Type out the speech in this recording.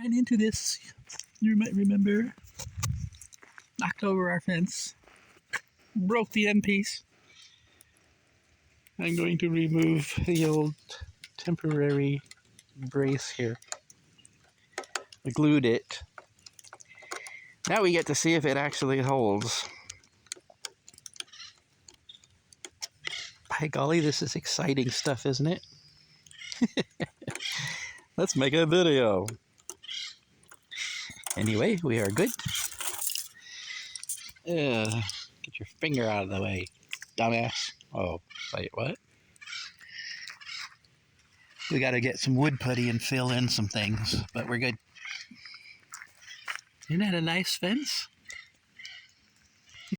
Ran into this. You might remember. Knocked over our fence. Broke the end piece. I'm going to remove the old temporary brace here. I glued it. Now we get to see if it actually holds. By golly, this is exciting stuff, isn't it? Let's make a video. Anyway, we are good. Get your finger out of the way, dumbass. Oh, wait, what? We got to get some wood putty and fill in some things, but we're good. Isn't that a nice fence?